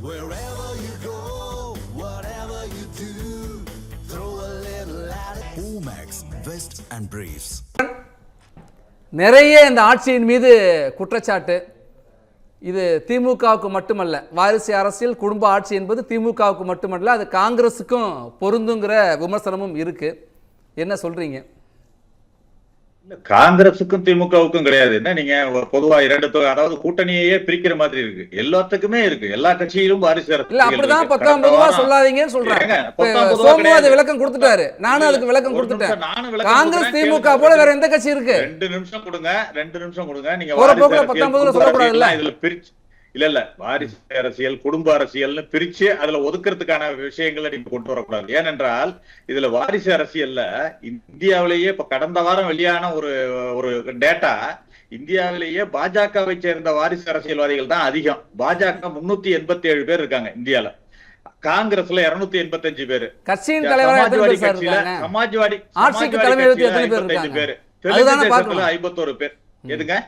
Wherever you go, whatever you do, throw a little at it. Omax, Vest and Briefs. நிறைய இந்த ஆட்சியின் மீது குற்றச்சாட்டு. இது திமுகவுக்கு மட்டுமல்ல, வாரிசு அரசியல் குடும்ப ஆட்சி என்பது திமுகவுக்கு மட்டுமல்ல, அது காங்கிரஸுக்கும் பொருந்துங்கிற விமர்சனமும் இருக்கு. என்ன சொல்றீங்க? காங்கிரசுக்கும் திமுகவுக்கும் கிடையாது. என்ன நீங்க பொதுவா இரண்டு அதாவது கூட்டணியே பிரிக்கிற மாதிரி இருக்கு. எல்லாத்துக்குமே இருக்கு. எல்லா கட்சியிலும் வாரிசு அரசியல் இல்ல அப்படிதான் 19 சொல்லாதீங்கன்னு சொல்றாங்க. சோமு அது விளக்கம் கொடுத்துட்டாரு. நானும் அதுக்கு விளக்கம் கொடுத்துட்டேன். காங்கிரஸ் திமுக போல வேற எந்த கட்சி இருக்கு? 2 நிமிஷம் கொடுங்க. நீங்க போற போக்குல 19 சொல்லக்கூடாது இல்ல. இதுல பிரிச்சு இல்ல வாரிசு அரசியல் குடும்ப அரசியல்னு பிரிச்சு அதுல ஒதுக்கிறதுக்கான விஷயங்களை நீங்க கொண்டு வரக்கூடாது. ஏனென்றால் இதுல வாரிசு அரசியல்ல இந்தியாவிலேயே இப்ப கடந்த வாரம் வெளியான ஒரு டேட்டா, இந்தியாவிலேயே பாஜகவை சேர்ந்த வாரிசு அரசியல்வாதிகள் தான் அதிகம். பாஜக 387 பேர் இருக்காங்க இந்தியால, காங்கிரஸ்ல 285 பேரு, கட்சியின் தலைவர் சமாஜ்வாடி ஆட்சிக்கு தலைமை 55 பேரு, தெலுங்கு தேசத்துல 51 பேர். எதுங்க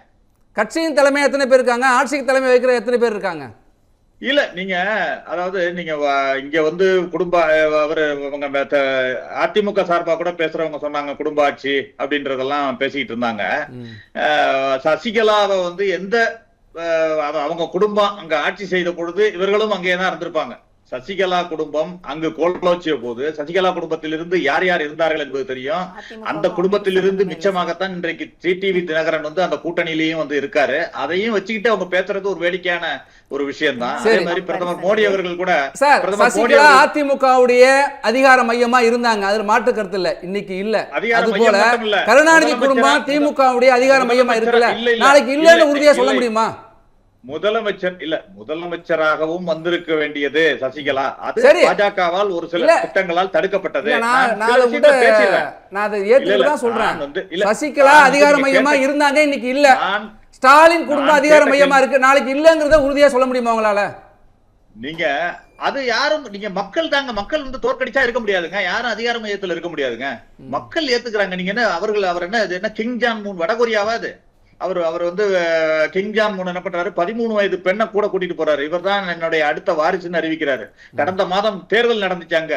கட்சியின் தலைமை எத்தனை பேர் இருக்காங்க? ஆட்சிக்கு தலைமை வைக்கிற எத்தனை பேர் இருக்காங்க? இல்ல நீங்க அதாவது நீங்க இங்க வந்து குடும்ப அதிமுக சார்பா கூட பேசுறவங்க சொன்னாங்க குடும்ப ஆட்சி அப்படின்றதெல்லாம் பேசிக்கிட்டு இருந்தாங்க. சசிகலாவை வந்து எந்த அவங்க குடும்பம் அங்க ஆட்சி செய்த பொழுது இவர்களும் அங்கேதான் இருந்திருப்பாங்க. சசிகலா குடும்பம் அங்கு கோலோச்சிய போது சசிகலா குடும்பத்திலிருந்து யார் யார் இருந்தார்கள் என்பது தெரியும். அந்த குடும்பத்திலிருந்து மிச்சமாகத்தான் இன்றைக்கு டிடிவி தினகரன் வந்து அந்த கூட்டணியிலையும் வந்து இருக்காரு. அதையும் வச்சுக்கிட்டு அவங்க பேசுறது ஒரு வேடிக்கையான ஒரு விஷயம் தான். அதே மாதிரி பிரதமர் மோடி அவர்கள் கூட சசிகலா அதிமுகவுடைய அதிகார மையமா இருந்தாங்க, அதுல மாற்று கருத்து இல்ல. இன்னைக்கு இல்ல. அது போல கருணாநிதி குடும்பம் திமுகவுடைய அதிகார மையமா இருக்குல்ல, நாளைக்கு இல்லன்னு உறுதியா சொல்ல முடியுமா? முதலமைச்சராகவும் வந்திருக்க வேண்டியது சசிகலா. அது பாஜகவால் ஒரு சில திட்டங்களால் தடுக்கப்பட்டது. சசிகலா அதிகார மையமா இருந்தாங்க, இன்னைக்கு இல்ல. ஸ்டாலின் குடும்பம் அதிகார மையமா இருக்கு, நாளைக்கு இல்லங்கிறத உறுதியா சொல்ல முடியுமா உங்களால? நீங்க அது யாரும் நீங்க மக்கள் தாங்க. மக்கள் வந்து தோற்கடிச்சா இருக்க முடியாதுங்க. யாரும் அதிகார மையத்துல இருக்க முடியாதுங்க. மக்கள் ஏத்துக்கிறாங்க. நீங்க என்ன அவர் என்ன கிங் ஜான் மூன் வடகொரியாவா? அது அவர் வந்து கிங் ஜான் மூன் என்ன பண்றாரு, 13 வயது பெண்ணை கூட கூட்டிட்டு போறாரு. இவர் தான் என்னுடைய அடுத்த வாரிசுன்னு அறிவிக்கிறாரு. கடந்த மாதம் தேர்தல் நடந்துச்சாங்க.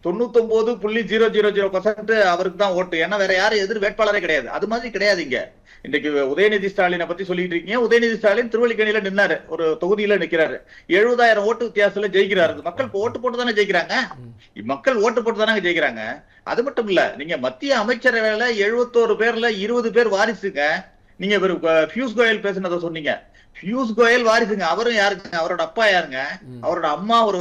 99.000% அவருக்கு தான் ஓட்டு. ஏன்னா வேற யாரும் எதிர் வேட்பாளரே கிடையாது. அது மாதிரி கிடையாதுங்க. இன்னைக்கு உதயநிதி ஸ்டாலினை பத்தி சொல்லிட்டு இருக்கீங்க. உதயநிதி ஸ்டாலின் திருவல்லிக்கேணியில நின்னாரு, ஒரு தொகுதியில நிக்கிறாரு. 70,000 ஓட்டு வித்தியாசத்துல ஜெயிக்கிறாரு. மக்கள் ஓட்டு போட்டு தானே ஜெயிக்கிறாங்க. மக்கள் ஓட்டு போட்டு தானே ஜெயிக்கிறாங்க. அது மட்டும் இல்ல, நீங்க மத்திய அமைச்சரவையில 71 பேர்ல 20 பேர் வாரிசுங்க. நீங்க பியூஷ் கோயல் பேசுனத சொன்னீங்க. பியூஷ் கோயல் வாரிசுங்க. அவரும் யாருங்க? அவரோட அப்பா யாருங்க? அவரோட அம்மா ஒரு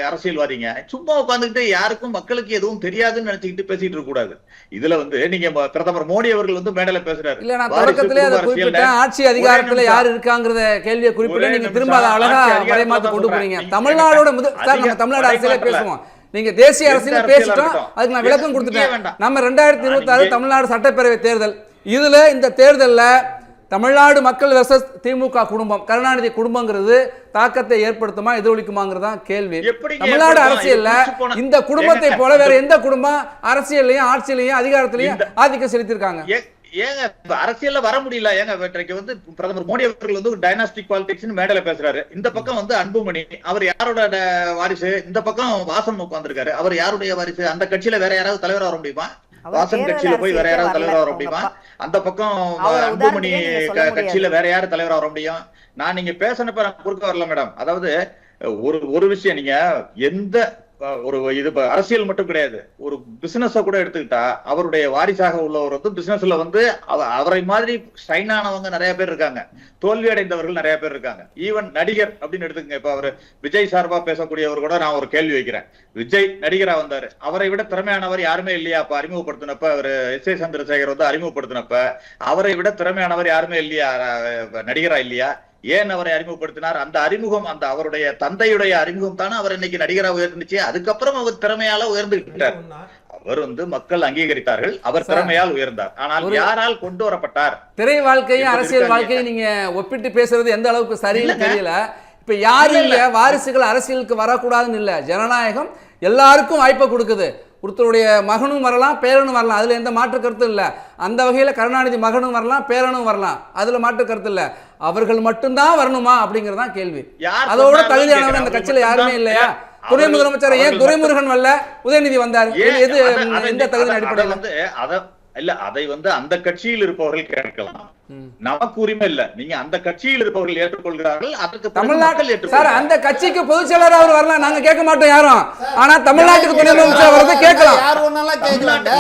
அரசியல்வாதிங்க. சும்மா உட்காந்துக்கிட்டு யாருக்கும் மக்களுக்கு எதுவும் தெரியாதுன்னு நினைச்சுக்கிட்டு பேசிட்டு இருக்க கூடாது. இதுல வந்து நீங்க பிரதமர் மோடி அவர்கள் வந்து மேடையில பேசுறாரு. இல்ல நான் தொடக்கத்திலே அதை குறிப்பிட்டேன். ஆட்சி அதிகாரத்துல யார் இருக்காங்கறத கேள்வியை குறிப்பிட்டு நீங்க திரும்ப அதை அழகா வரைமாத்து கொண்டு போறீங்க. தமிழ்நாடோட நம்ம தமிழ்நாடு அரசியலே பேசுவோம். நீங்க தேசிய அரசியல பேசிட்டோம், அதுக்கு நான் விளக்கம் கொடுத்துட்டேன். நம்ம 2026 தமிழ்நாடு சட்டப்பேரவை தேர்தல், இதுல இந்த தேர்தல்ல தமிழ்நாடு மக்கள் வெர்சஸ் திமுக குடும்பம், கருணாநிதி குடும்பங்கிறது தாக்கத்தை ஏற்படுத்துமா எதிரொலிக்குமாங்கிறதா கேள்வி. தமிழ்நாடு அரசியல்ல இந்த குடும்பத்தை போல வேற எந்த குடும்பம் அரசியல்லையும் ஆட்சியிலையும் அதிகாரத்திலையும் ஆதிக்கம் செலுத்திருக்காங்க? ஏங்க அரசியல்ல வர முடியல. ஏங்க வந்து பிரதமர் மோடி அவர்கள் வந்து டைனாஸ்டிக் பாலிடிக்ஸ் மேடையில பேசுறாரு. இந்த பக்கம் வந்து அன்புமணி, அவர் யாரோட வாரிசு? இந்த பக்கம் வாசன் உட்கார்ந்திருக்காரு, அவர் யாருடைய வாரிசு? அந்த கட்சியில வேற யாராவது தலைவர் வர முடியுமா? வாசன் கட்சியில போய் வேற யாராவது தலைவர் வர முடியுமா? அந்த பக்கம் அன்புமணி கட்சியில வேற யாரு தலைவர் வர முடியும்? நான் நீங்க பேசினப்ப நான் குறுக்க வரல மேடம். அதாவது ஒரு விஷயம், நீங்க எந்த இது அரசியல் மட்டும் கிடையாது, ஒரு பிசினஸ் கூட எடுத்துக்கிட்டா அவருடைய வாரிசாக உள்ளவர் வந்து பிசினஸ்ல வந்து அவரை மாதிரி ஷைன் ஆனவங்க நிறைய பேர் இருக்காங்க, தோல்வி அடைந்தவர்கள் நிறைய பேர் இருக்காங்க. ஈவன் நடிகர் அப்படின்னு எடுத்துக்கங்க. இப்ப அவர் விஜய் சார்பா பேசக்கூடியவர் கூட நான் ஒரு கேள்வி வைக்கிறேன். விஜய் நடிகரா வந்தாரு, அவரை விட திறமையானவர் யாருமே இல்லையா? அப்ப அறிமுகப்படுத்தினப்ப அவர் எஸ் ஏ சந்திரசேகர் வந்து அறிமுகப்படுத்தினப்ப அவரை விட திறமையானவர் யாருமே இல்லையா? நடிகரா இல்லையா? ஏன் அவரை அறிமுகப்படுத்தினார்? அந்த அறிமுகம், அந்த அவருடைய தந்தையுடைய அறிமுகம் தானே அவர் இன்னைக்கு நடிகரா உயர்ந்துச்சு. அதுக்கப்புறம் அவர் திறமையால உயர்ந்துட்டார். அவர் வந்து மக்கள் அங்கீகரித்தார்கள், அவர் திறமையால் உயர்ந்தார். ஆனால் யாரால் கொண்டு வரப்பட்டார்? திரை வாழ்க்கையும் அரசியல் வாழ்க்கையும் நீங்க ஒப்பிட்டு பேசுறது எந்த அளவுக்கு சரின்னு தெரியல. இப்ப யாரும் இல்ல வாரிசுகள் அரசியலுக்கு வரக்கூடாதுன்னு இல்ல. ஜனநாயகம் எல்லாருக்கும் வாய்ப்பை கொடுக்குது. ஒருத்தருடைய மகனும் வரலாம், பேரனும் வரலாம், அதில் எந்த மாற்று கருத்தும் இல்லை. அந்த வகையில் கருணாநிதி மகனும் வரலாம், பேரனும் வரலாம், அதில் மாற்று கருத்து இல்லை. அவர்கள் மட்டும்தான் வரணுமா அப்படிங்கறதான் கேள்வி. யார் அதோட சொன்னாலும் தகுதியானவங்க கேட்கிறேன். அந்த கட்சியில யாருமே இல்லையா? அவர்கள் துணை முதலமைச்சர் ஏன் அவர்கள் துரைமுருகன் வரல, உதயநிதி வந்தாரு? ஏன் எது எந்த தகுதியின் அடிப்படையில்? அதை அந்த கட்சியில் இருப்பவர்கள் கேட்கலாம், நமக்கு உரிமை இல்ல. நீங்க அந்த கட்சியில் இருப்பவர்கள் ஏற்றுக்கொள்கிறார்கள், அதற்கு தமிழ்நாட்டில் சார் அந்த கட்சிக்கு பொதுச் செயலர் அவர் வரலாம், நாங்க கேட்க மாட்டோம் யாரும். ஆனா தமிழ்நாட்டுக்கு துணை முதலமைச்சர் வரது கேட்கலாம். யார் ஒன்னாலும் கேட்கலாங்க.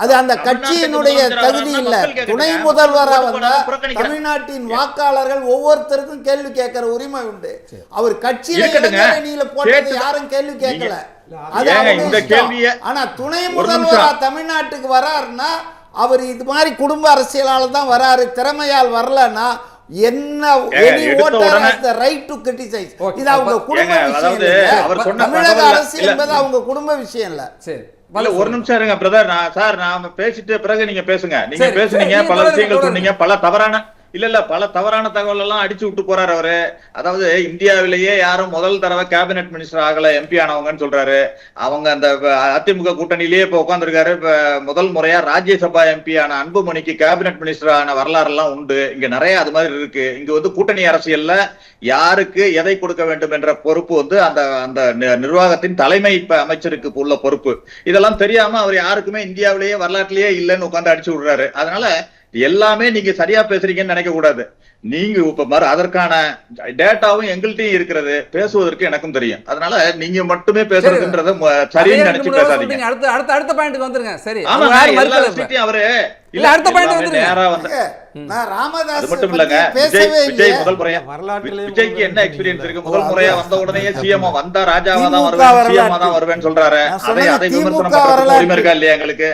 அது அந்த கட்சியினுடைய தகுதி இல்ல. துணை முதல்வரா வந்தா தமிழ்நாட்டின் வாக்காளர்கள் ஒவ்வொருத்தருக்கும் கேள்வி கேட்கிற உரிமை உண்டு. அவர் கட்சியில இளைஞரணியில போட்டது யாரும் கேள்வி கேட்கல. ஆனா துணை முதல்வரா தமிழ்நாட்டுக்கு வராருன்னா அவர் இது மாதிரி குடும்ப அரசியலால தான் வராரு, திறமையால் வரலன்னா என்ன ரைட் டு கிரிட்டிசைஸ். இது அவங்க குடும்ப விஷயம் இல்ல. தமிழக அரசு என்பது அவங்க குடும்ப விஷயம் இல்ல. சரி ஒரு நிமிஷம் இருங்க பிரதர். நான் பேசிட்டு பிறகு நீங்க பேசுங்க. நீங்க பேசுனீங்க, பல விஷயங்கள் சொன்னீங்க, பல தவறான தகவல் எல்லாம் அடிச்சு விட்டு போறாரு அவரு. அதாவது இந்தியாவிலேயே யாரும் முதல் தடவை கேபினெட் மினிஸ்டர் ஆகல, எம்பி ஆனவங்கன்னு சொல்றாரு. அவங்க அந்த அதிமுக கூட்டணியிலேயே இப்ப உட்காந்துருக்காரு. முதல் முறையா ராஜ்யசபா எம்பி ஆன அன்புமணிக்கு கேபினெட் மினிஸ்டர் ஆன வரலாறு எல்லாம் உண்டு. இங்க நிறைய அது மாதிரி இருக்கு. இங்க கூட்டணி அரசியல்ல யாருக்கு எதை கொடுக்க வேண்டும் என்ற பொறுப்பு அந்த அந்த நிர்வாகத்தின் தலைமை அமைச்சருக்கு உள்ள பொறுப்பு. இதெல்லாம் தெரியாம அவர் யாருக்குமே இந்தியாவிலேயே வரலாற்றிலேயே இல்லைன்னு உட்காந்து அடிச்சு விடுறாரு. அதனால எல்லாமே நீங்க சரியா பேசுறீங்கன்னு நினைக்க கூடாது. நீங்க இப்ப அதற்கான டேட்டாவும் எங்கள்கிட்டயும் இருக்கிறது, பேசுவதற்கு எனக்கும் தெரியும். அதனால நீங்க மட்டுமே பேசுறதுன்றத சரின்னு நினைச்சு பேசாதீங்க. அடுத்த பாயிண்ட்க்கு வந்துருங்க. சரி அவரு இல்ல அடுத்த பாயிண்ட் வந்துருங்க. நேரா வந்து ராமதாஸ் மட்டும் இல்லங்க, விஜய் முதல் முறையா விஜய்க்கு என்ன எக்ஸ்பீரியன்ஸ் இருக்கு? முதல் முறையா வந்த உடனே சிஎம் வந்தா ராஜாவா தான் வருவேன், சிஎம் தான் வருவேன்னு சொல்றாரு. அதை விமர்சனம் பண்றதுக்கு உரிமை இருக்கா இல்லையா எங்களுக்கு?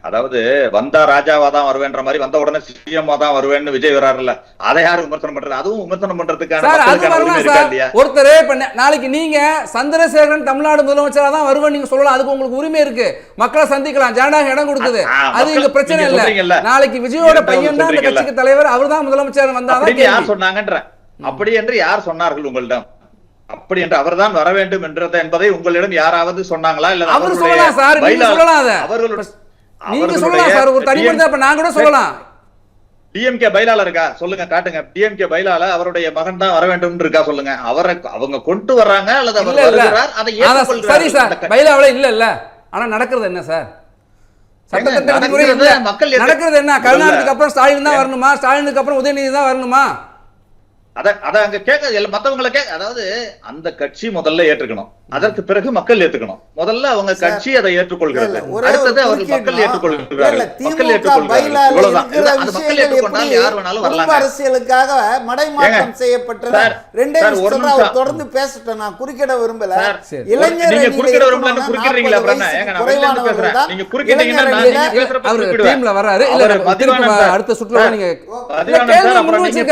அதாவது வந்தா ராஜாவா தான் வருவேன்ற மாதிரி வந்த உடனே சிஎம் தான் வருவேன்னு விஜய் வராருல்ல, அதை யாரு விமர்சனம் பண்றது? அதுவும் விமர்சனம் பண்றதுக்கான ஒருத்தரே நாளைக்கு நீங்க சந்திரசேகரன் தமிழ்நாடு முதலமைச்சரா தான் வருவேன் நீங்க சொல்லலாம், அதுக்கு உங்களுக்கு உரிமை இருக்கு. மக்களை சந்திக்கலாம், ஜனநாயகம் இடம் கொடுக்குது, அது இங்க பிரச்சனை இல்ல. நாளைக்கு விஜயோட பையன் தான் அந்த கட்சிக்கு தலைவர், அவர் தான் முதலமைச்சர் வந்தாதான் யார் சொன்னாங்கன்ற, அப்படி என்று யார் சொன்னார்கள் உங்களிடம்? அப்படி என்று அவர்தான் வர வேண்டும் என்றது என்பதை உங்களிடம் யாராவது சொன்னாங்களா? இல்ல அவர் சொல்லலாம் சார், நீங்க சொல்லலாம். நீங்க சொல்லலாம் சார், ஒரு தனிப்பட்ட அப்ப நான் கூட சொல்லலாம். டிஎம்கே பைலால இருக்கா சொல்லுங்க, காட்டுங்க. டிஎம்கே பைலால அவருடைய மகன் தான் வர வேண்டும் இருக்கா சொல்லுங்க. அவரை அவங்க கொண்டு வர்றாங்க அல்லது அவர் வருகிறார், அதை ஏற்றுக்கொள்றார். சரி சார், பைலாவல இல்ல. ஆனா நடக்கிறது என்ன சார்? மக்கள் நடக்கிறது என்ன? கருணாநிதிக்கு அப்புறம் ஸ்டாலின் தான் வரணுமா? ஸ்டாலினுக்கு அப்புறம் உதயநிதி தான் வரணுமா? அத அங்க கேட்க மத்தவங்களை அதாவது அந்த கட்சி முதல்ல ஏற்றுக்கணும், அதற்கு பிறகு மக்கள் ஏற்றுக்கணும். முதல்ல அவங்க கட்சி அதை ஏற்றுக்கொள்கிறது, அடுத்தது அவர்கள் மக்கள் ஏற்றுக்கொள்கிறார்கள். மக்கள் ஏற்றுக்கொள்கிறார்கள். அது மக்கள் ஏற்றுக்கொண்டால் யார் வேணாலும் வரலாம். அரசியலுக்காக மடைமாற்றம் செய்யப்பட்டது. தொடர்ந்து பேசிட்டேன், நான் குறுக்கிட விரும்பல. நீங்க குறுக்கிட விரும்பலன்னு குறுக்கிடுறீங்களா? நீங்க குறுக்கிட்டீங்கன்னா டீம்ல வராரு இல்ல, அடுத்த சுற்றுல நீங்க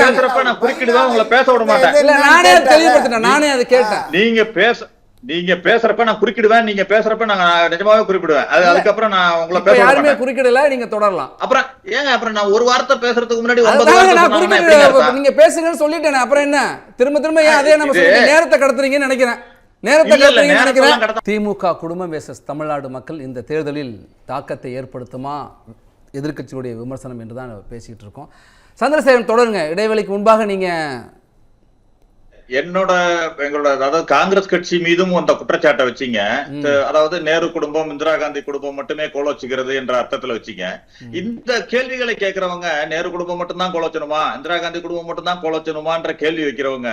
பேசுறப்ப நான் குறுக்கிடுவேன், உங்களை பேச விட மாட்டேன். இல்ல நானே தெளிவுபடுத்திட்டேன், நானே அதை கேட்டேன். நீங்க பேசுறப்ப நான் குறுக்கிடுவேன், நீங்க பேசுறப்ப நான் நிஜமாவே குறுக்கிடுவேன். அதுக்கப்புறம் நான் உங்களை பேச யாருமே குறுக்கிடல, நீங்க தொடரலாம். அப்புறம் நான் ஒரு வார்த்தை பேசுறதுக்கு முன்னாடி நீங்க பேசுங்கன்னு சொல்லிட்டேன். அப்புறம் என்ன திரும்ப ஏன் அதே நம்ம நேரத்தை கடத்துறீங்கன்னு நினைக்கிறேன். திமுக குடும்பம் வெர்சஸ் தமிழ்நாடு மக்கள் இந்த தேர்தலில் தாக்கத்தை ஏற்படுத்துமா, எதிர்க்கட்சியுடைய விமர்சனம் என்றுதான் பேசிட்டு இருக்கோம். சந்திரசேகரன் தொடருங்க. இடைவெளிக்கு முன்பாக நீங்க எங்களோட அதாவது காங்கிரஸ் கட்சி மீதும் அந்த குற்றச்சாட்டை வச்சீங்க. அதாவது நேரு குடும்பம், இந்திரா காந்தி குடும்பம் மட்டுமே கோலோச்சுகிறது என்ற அர்த்தத்துல வச்சீங்க. இந்த கேள்விகளை கேட்கிறவங்க நேரு குடும்பம் மட்டும்தான் கோலோச்சணுமா, இந்திரா காந்தி குடும்பம் மட்டும்தான் கோலோச்சணுமான்ற கேள்வி வைக்கிறவங்க,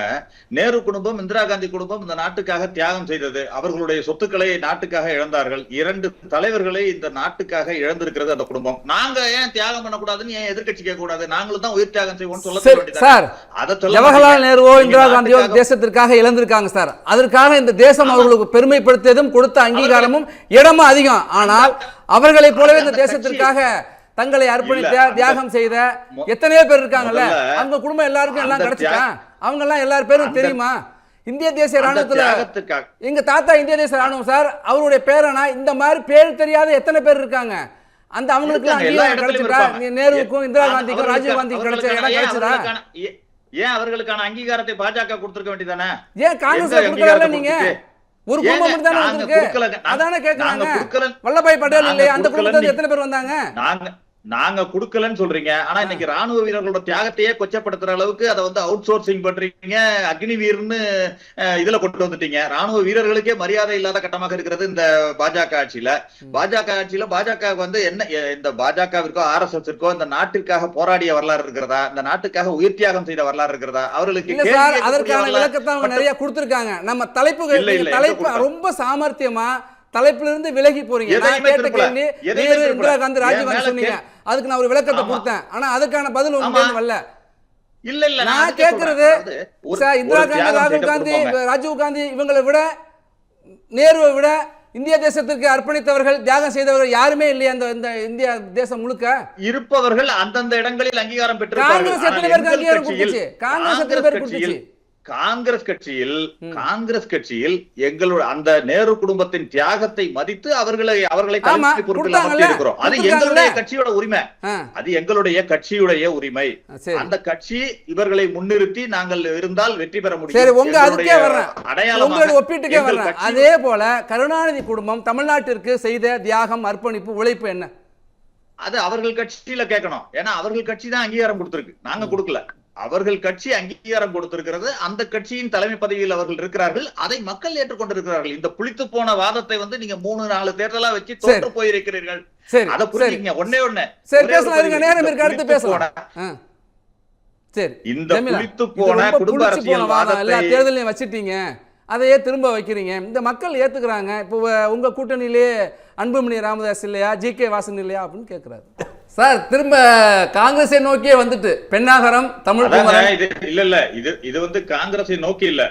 நேரு குடும்பம், இந்திரா காந்தி குடும்பம் இந்த நாட்டுக்காக தியாகம் செய்தது, அவர்களுடைய சொத்துக்களை நாட்டுக்காக இழந்தார்கள். 2 தலைவர்களை இந்த நாட்டுக்காக இழந்திருக்கிறது அந்த குடும்பம். நாங்க ஏன் தியாகம் பண்ணக்கூடாதுன்னு ஏன் எதிர்கட்சி கேட்க கூடாது? நாங்களும் தான் உயிர் தியாகம் செய்வோம்னு சொல்ல. ஜவஹர்லால் நேருவோ இந்திரா காந்தியோ தேசத்திற்காக இழந்திருக்காங்க சார். அதற்காக இந்த தேசம் அவர்களுக்கு பெருமைப்படுத்தியதும் கொடுத்த அங்கீகாரமும் இடமும் அதிகம். ஆனால் அவர்களை போலவே இந்த தேசத்திற்காக தங்களை அர்ப்பணித்த தியாகம் செய்த எத்தனையோ பேர் இருக்காங்கல்ல, அவங்க குடும்பம் எல்லாருக்கும் எல்லாம் கிடைச்சிட்டா? அவங்க எல்லாம் எல்லாரும் பேரும் தெரியுமா? இந்திய தேசிய ராணுவத்துல எங்க தாத்தா இந்திய தேசிய ராணுவம் சார், அவருடைய பேரனா இந்த மாதிரி பேர் தெரியாத எத்தனை பேர் இருக்காங்க? அந்த அவங்களுக்கு அங்கீகாரம் கிடைச்சிட்டா? நேருவுக்கும் இந்திரா காந்திக்கும் ராஜீவ் காந்திக்கும் கிடைச்ச இடம் கிடைச்சதா? ஏன் அவர்களுக்கான அங்கீகாரத்தை பாஜக கொடுத்திருக்க வேண்டியதானே? ஏன் காங்கிரஸ் கொடுக்கல? நீங்க ஒரு குடும்பம் மட்டும் தானே வந்திருக்கு, அதானே கேக்குறாங்க. வல்லபாய் பட்டேல் இல்லையா? அந்த குடும்பத்துல எத்தனை பேர் வந்தாங்க? நாங்க குடுக்கலன்னு சொல்றீங்க. ஆனா இன்னைக்கு ராணுவ வீரர்களோட தியாகத்தையே கொச்சப்படுத்துற அளவுக்கு அதை வந்து அவுட் சோர்சிங் பண்றீங்க. அக்னி வீர்னு இதுல கொண்டு வந்துட்டீங்க. ராணுவ வீரர்களுக்கே மரியாதை இல்லாத கட்டமாக இருக்கிறது இந்த பாஜக ஆட்சியில. பாஜக வந்து என்ன, இந்த பாஜகவிற்கோ RSSற்கோ இந்த நாட்டிற்காக போராடிய வரலாறு இருக்கிறதா, இந்த நாட்டுக்காக உயிர் தியாகம் செய்த வரலாறு இருக்கிறதா? அவர்களுக்கு அதற்கான விளக்கத்தை அவங்க நிறைய கொடுத்திருக்காங்க. நம்ம தலைப்பு ரொம்ப சாமர்த்தியமா தலைப்புல இருந்து விலகி போறீங்க. நான் கேட்ட கேள்வி நேரு, இந்திரா காந்தி, ராஜீவ் சொன்னீங்க. அதுக்கு நான் ஒரு விளக்கத்தை கொடுத்தேன். ஆனா அதுக்கான பதில் உங்களுக்கு வரல. இல்ல நான் கேக்குறது இந்திரா காந்தி, ராஜீவ் காந்தி இவங்களை விட, நேருவை விட இந்திய தேசத்திற்கு அர்ப்பணித்தவர்கள், தியாகம் செய்தவர்கள் யாருமே இல்லையா இந்த இந்தியா தேசம் முழுக்க? இருப்பவர்கள் அந்தந்த இடங்களில் அங்கீகாரம் பெற்று காங்கிரஸ் எத்தனை பேருக்கு அங்கீகாரம் கொடுத்துச்சு? காங்கிரஸ் எத்தனை பேர் கொடுத்துச்சு? காங்கிரஸ் கட்சியில் எங்களோட அந்த நேரு குடும்பத்தின் தியாகத்தை மதித்து அவர்களை பொறுப்பில் அமர்த்தி இருக்கிறோம். அது எங்களுடைய கட்சியோட உரிமை. அது எங்களுடைய கட்சியுடைய உரிமை. அந்த கட்சி இவர்களை முன்னிறுத்தி நாங்கள் இருந்தால் வெற்றி பெற முடியும். சரி, உங்க அதுக்கே வர்றேன், உங்களோட ஒப்பீட்டுக்கே வர்றேன். அதே போல கருணாநிதி குடும்பம் தமிழ்நாட்டிற்கு செய்த தியாகம், அர்ப்பணிப்பு, உழைப்பு என்ன? அது அவர்கள் கட்சியில கேட்கணும். ஏன்னா அவர்கள் கட்சி தான் அங்கீகாரம் கொடுத்திருக்கு, நாங்க கொடுக்கல. அவர்கள் கட்சி அங்கீகாரம் கொடுத்திருக்கிறது. அந்த கட்சியின் தலைமை பதவியில் அவர்கள் இருக்கிறார்கள். அதை மக்கள் ஏற்றுக்கொண்டிருக்கிறார்கள். இந்த புளித்து போன வாதத்தை வந்து நீங்க 3-4 தேர்தலா வச்சு தோற்று போயிருக்கிறீர்கள். அதை புரிஞ்சுக்கங்க. ஒன்னே நேரம் இருக்கு, அடுத்து பேசலாம். சரி, இந்த புளித்து போன குடும்ப அரசியல் வாதத்தை எல்லா தேர்தலையும் வச்சிட்டீங்க, அதையே திரும்ப வைக்கிறீங்க. இந்த மக்கள் ஏத்துக்கிறாங்க. இப்போ உங்க கூட்டணியிலே அன்புமணி ராமதாஸ் இல்லையா, GK வாசன் இல்லையா அப்படின்னு கேட்கிறாரு. சார், திரும்ப காங்கிரஸை நோக்கியே வந்துட்டு பெண்ணாகரம் தமிழ் இல்ல இது வந்து காங்கிரஸை நோக்கி இல்ல,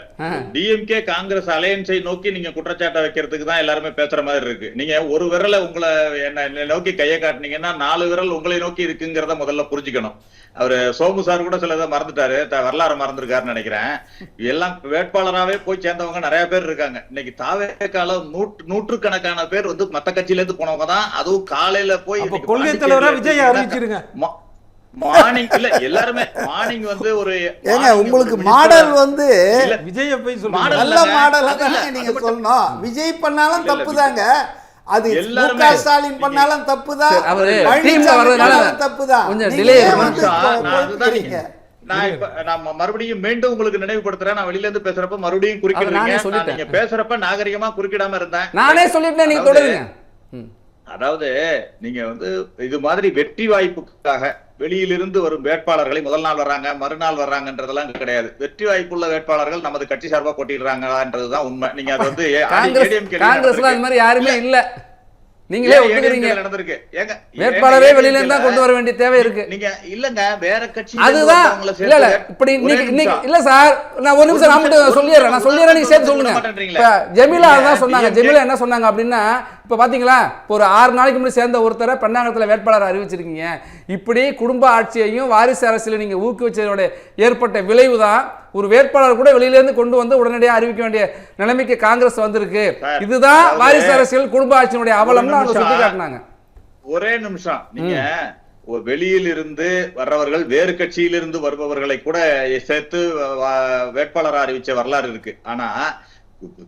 DMK காங்கிரஸ் அலையன்ஸை நோக்கி நீங்க குற்றச்சாட்டை வைக்கிறதுக்கு தான் எல்லாருமே பேசுற மாதிரி இருக்கு. நீங்க ஒரு விரலை உங்களை என்ன நோக்கி கையை காட்டினீங்கன்னா 4 விரல் உங்களை நோக்கி இருக்குங்கிறத முதல்ல புரிஞ்சுக்கணும். அவரு சோமு சார் கூட சிலதை மறந்துட்டாரு, வரலாறு மறந்துருக்காருன்னு நினைக்கிறேன். எல்லாம் வேட்பாளராகவே போய் சேர்ந்தவங்க நிறைய பேர் இருக்காங்க. இன்னைக்கு தாவேக்கால நூற்றுக்கணக்கான பேர் வந்து மத்த கட்சியில இருந்து போனவங்க தான். அதுவும் காலையில போய் கொள்கை தலைவரா விஜய் அறிவிச்சிருங்க. மார்னிங் இல்ல, எல்லாருமே மார்னிங் வந்து ஒரு உங்களுக்கு மாடல் வந்து விஜய் போய் சொல்லுங்க. நல்ல மாடலா தானே நீங்க சொல்லணும். விஜய் பண்ணாலும் தப்புதாங்க, அது முக ஸ்டாலின் பண்ணாலும் தப்புதான், தப்புதான். நான் மறுபடியும் மீண்டும் உங்களுக்கு நினைவுபடுத்துறேன். நான் வெளியில இருந்து பேசுறப்ப மறுபடியும் குறுக்கிடுறீங்க. நீங்க பேசுறப்ப நாகரிகமா குறுக்கிடாம இருந்தேன். நானே சொல்லிட்டேன், நீங்க தொடருங்க. அதாவது நீங்க வந்து இது மாதிரி வெற்றி வாய்ப்புக்காக வெளியிலிருந்து வரும் வேட்பாளர்களை முதல் நாள் வர்றாங்க, மறுநாள் வர்றாங்கன்றதெல்லாம் கிடையாது. வெற்றி வாய்ப்புள்ள வேட்பாளர்கள் நமது கட்சி சார்பா போட்டிடுறாங்கன்றதுதான் உண்மை. நீங்க அது வந்து காங்கிரஸ்ல அது மாதிரி யாருமே இல்ல, நீங்களே ஒத்துக்கிறீங்க. நடந்திருக்கு. ஏங்க, வேட்பாளரே வெளியில இருந்தா கொண்டு வர வேண்டிய தேவை இருக்கு. நீங்க இல்லங்க, வேற கட்சி அதுதான் இல்ல இல்ல இப்படி இன்னைக்கு இல்ல சார். நான் ஒரு நிமிஷம் நான் மட்டும் சொல்லிடுறேன், நீங்க சேர்த்து சொல்லுங்க. ஜெமிலா அதான் சொன்னாங்க. ஜெமிலா என்ன சொன்னாங்க அப்படின்னா, இப்ப பாத்தீங்களா, ஒரு 6 நாளைக்கு முன்னாடி சேர்ந்த ஒருத்தரை பெண்ணாங்கரத்துல வேட்பாளர் அறிவிச்சிருக்கீங்க. இப்படி குடும்ப ஆட்சியையும் வாரிசு அரசியல நீங்க ஊக்குவிச்சதோட ஏற்பட்ட விளைவு தான் ஒரு வேட்பாளர் கூட வெளியில இருந்து கொண்டு வந்து உடனடியாக அறிவிக்க வேண்டிய நிலைமைக்கு காங்கிரஸ் வந்திருக்கு. இதுதான் வாரிசு அரசியல், குடும்ப ஆட்சியினுடைய அவலம்னு அவங்க சுட்டி காட்டினாங்க. ஒரே நிமிஷம், நீங்க வெளியில் இருந்து வர்றவர்கள், வேறு கட்சியிலிருந்து வருபவர்களை கூட சேர்த்து வேட்பாளர் அறிவிச்ச வரலாறு இருக்கு. ஆனா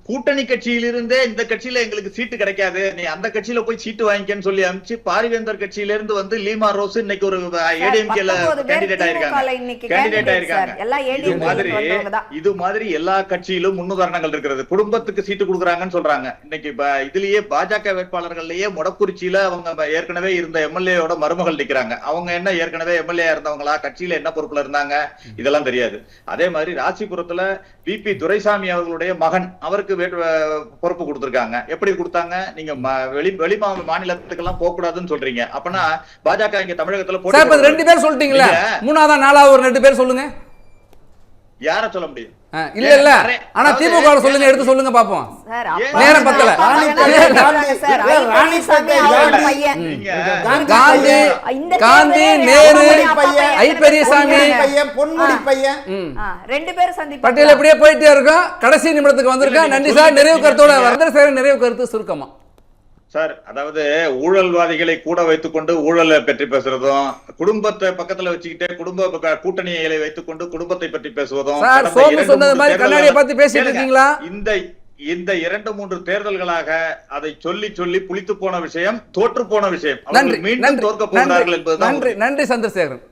கூட்டணி கட்சியிலிருந்தே இந்த கட்சியில எங்களுக்கு சீட்டு கிடைக்காது, நீ அந்த கட்சியில போய் சீட்டு வாங்கிக்கன்னு சொல்லி அனுப்பிச்சு பாரிவேந்தர் கட்சியில இருந்து வந்து லீமா ரோஸ் இன்னைக்கு ஒரு ADMKல கேண்டிடேட் ஆயிருக்காங்க. இது மாதிரி எல்லா கட்சியிலும் முன்னுதாரணங்கள் இருக்கிறது. குடும்பத்துக்கு சீட்டு கொடுக்குறாங்கன்னு சொல்றாங்க. இன்னைக்கு இதுலயே பாஜக வேட்பாளர்கள்லயே மொடக்குறிச்சியில அவங்க ஏற்கனவே இருந்த MLA-யோட மருமகள் நிக்கிறாங்க. அவங்க என்ன ஏற்கனவே MLA இருந்தவங்களா, கட்சியில என்ன பொறுப்புல இருந்தாங்க, இதெல்லாம் தெரியாது. அதே மாதிரி ராசிபுரத்துல VP துரைசாமி அவர்களுடைய மகன், அவருக்கு பொறுப்பு கொடுத்திருக்காங்க. எப்படி கொடுத்தாங்க? நீங்க வெளி மாநிலத்துக்கெல்லாம் போக கூடாதுன்னு சொல்றீங்க. அப்பனா பாஜக இங்க தமிழகத்துல போட்டு 2 பேர் சொல்லிட்டீங்களா? 3ஆவது 4ஆவது ஒரு 2 பேர் சொல்லுங்க. யார சொல்ல முடியும்? இல்ல இல்ல, ஆனா திமுக சொல்லுங்க, எடுத்து சொல்லுங்க பாப்போம். நேரம் பத்தல. காந்தி, நேரு, பெரியசாமி பொன்முடி பையன் 2 பேர் சந்திப்பு பட்டியல் இப்படியே போயிட்டே இருக்கும். கடைசி நிமிடத்துக்கு வந்திருக்கேன். நன்றி சார். நிறைவு கருத்தோட வரதர் நிறைவு கருத்து சுருக்கமா சார். அதாவது ஊழல்வாதிகளை கூட வைத்துக் கொண்டு ஊழலை பற்றி பேசுறதும், குடும்பத்தை பக்கத்துல வச்சுக்கிட்டே குடும்ப கூட்டணிகளை வைத்துக் கொண்டு குடும்பத்தை பற்றி பேசுவதும், சொன்னது மாதிரி கண்ணாடியை பத்தி பேசிட்டு இருக்கீங்களா? இந்த 2-3 தேர்தல்களாக அதை சொல்லி சொல்லி புளித்து போன விஷயம், தோற்று போன விஷயம். நன்றி மீண்டும் தோற்க போகிறார்கள் என்பதுதான் நன்றி சந்திரசேகரன்.